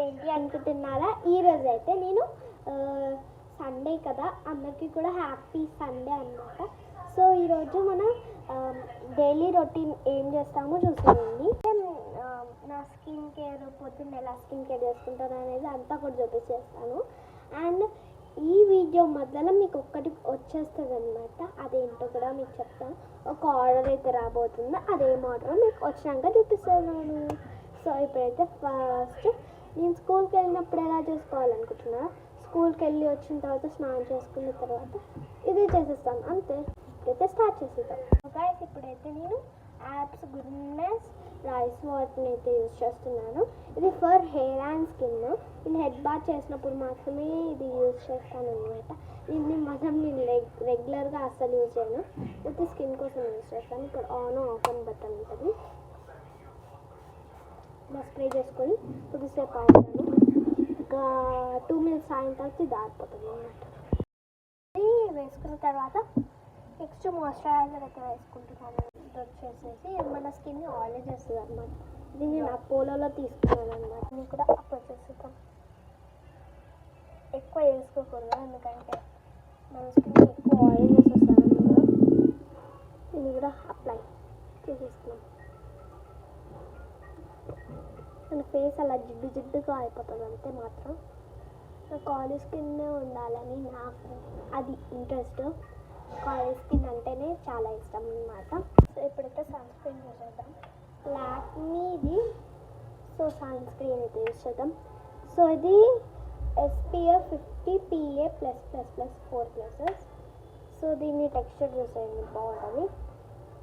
ఏంటి అనుకుంటున్నారా? ఈరోజు అయితే నేను సండే కదా, అందరికీ కూడా హ్యాపీ సండే అన్నమాట. సో ఈరోజు మనం డైలీ రొటీన్ ఏం చేస్తామో చూసేయండి. నా స్కిన్ కేర్ పొద్దున్న ఎలా స్కిన్ కేర్ చేసుకుంటాను అనేది అంతా కూడా చూపించేస్తాను. అండ్ ఈ వీడియో మధ్యలో మీకు ఒక్కటి వచ్చేస్తుంది అనమాట, అదేంటో కూడా మీకు చెప్తాను. ఒక ఆర్డర్ అయితే రాబోతుందో అదేం ఆర్డర్ మీకు వచ్చినాక చూపిస్తున్నాను. సో ఇప్పుడైతే ఫస్ట్ నేను స్కూల్కి వెళ్ళినప్పుడు ఎలా చేసుకోవాలనుకుంటున్నా, స్కూల్కి వెళ్ళి వచ్చిన తర్వాత స్నానం చేసుకున్న తర్వాత ఇది చేసేస్తాను అంతే. ఇప్పుడైతే స్టార్ట్ చేసేద్దాం. గైస్, ఇప్పుడైతే నేను యాప్స్ గుడ్నెస్ రైస్ వాటర్ని అయితే యూజ్ చేస్తున్నాను. ఇది ఫర్ హెయిర్ అండ్ స్కిన్. నేను హెడ్ బాత్ చేసినప్పుడు మాత్రమే ఇది యూజ్ చేస్తాను అనమాట. దీన్ని మాత్రం నేను రెగ్యులర్గా అస్సలు యూజ్ చేయను, ఇది స్కిన్ కోసం యూజ్ చేస్తాను. ఇక్కడ ఆన్ ఆఫ్ అని బటన్ ఉంటుంది, ఇలా స్ప్రే చేసుకొని కొద్దిసేపు ఆగుతాను. ఒక 2 minutes అయిన తర్వాత ఇది ఆరిపోతుంది అన్నమాట. ఇది వేసుకున్న తర్వాత నెక్స్ట్ మాయిశ్చరైజర్ అయితే వేసుకుంటున్నాను. ఇది వచ్చేసేసి మన స్కిన్ని ఆయిల్ చేస్తుంది అనమాట. ఇది నేను అపోలోలో తీసుకున్నాను అనమాట. ఇది కూడా అప్లై చేసేద్దాం. ఎక్కువ వేసుకోకూడదు, ఎందుకంటే మన స్కిన్ ఎక్కువ ఆయిల్ చేసేస్తాను అనమాట. ఇది కూడా అప్లై చేసేస్తున్నాం. మన ఫేస్ అలా జిడ్డుగా అయిపోతుంది అంతే. మాత్రం నాకు ఆయిల్ స్కిన్ ఉండాలని నాకు అది ఇంట్రెస్ట్. ఆయిల్ స్కిన్ అంటేనే చాలా ఇష్టం అన్నమాట. సో ఇప్పుడైతే సన్ స్క్రీన్ యూజ్ చేద్దాం. లాక్మీది సో సన్ స్క్రీన్ అయితే యూజ్ చేద్దాం. సో ఇది SPF 50 PA++++, 4+. సో దీన్ని టెక్స్చర్ చూసేయండి, బాగుంటుంది.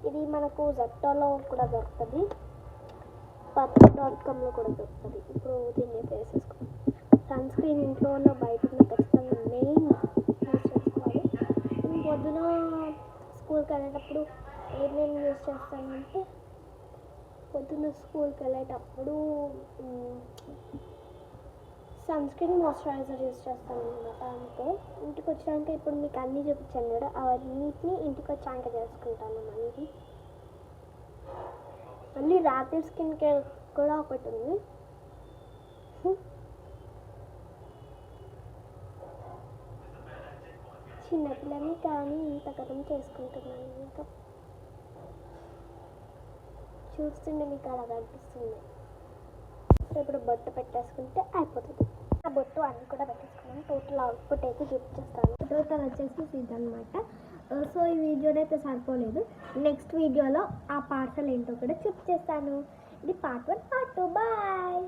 ఇది మనకు జెప్టోలో కూడా దొరుకుతుంది, purple.comలో కూడా దొరుకుతుంది. ఇప్పుడు దీన్ని వేసేసుకోండి. సన్ స్క్రీన్ ఇంట్లో ఉన్న బయట ఉన్న ఖచ్చితంగా మెయిన్ యూజ్ చేసుకోవాలి. నేను పొద్దున స్కూల్కి వెళ్ళేటప్పుడు ఏమేమి యూజ్ చేస్తానంటే, పొద్దున్న స్కూల్కి వెళ్ళేటప్పుడు సన్ స్క్రీన్ మాయిశ్చరైజర్ యూజ్ చేస్తాను అనమాట. అంతే. ఇంటికి వచ్చాక ఇప్పుడు మీకు అన్నీ చూపించాను కదా, అవన్నిటిని ఇంటికి వచ్చాక చేసుకుంటాను. మళ్ళీ రాత్రి స్కిన్ కేర్ కూడా ఒకటి ఉంది. చిన్నపిల్లని కానీ ఇంత గతం చేసుకుంటున్నాను. ఇంకా చూస్తుంటే మీకు అలా కనిపిస్తుంది. సో ఇప్పుడు బొట్టు పెట్టేసుకుంటే అయిపోతుంది. ఆ బొట్టు అన్నీ కూడా పెట్టేసుకున్నాను. టోటల్ అవుట్పుట్ అయితే చూపించేస్తాను. టోటల్ వచ్చేసి ఇది అనమాట. సో ఈ వీడియోలో అయితే సరిపోలేదు, నెక్స్ట్ వీడియోలో ఆ పార్సల్ ఏంటో కూడా చూపించేస్తాను. ఇది పార్ట్ 1, పార్ట్ 2. బాయ్.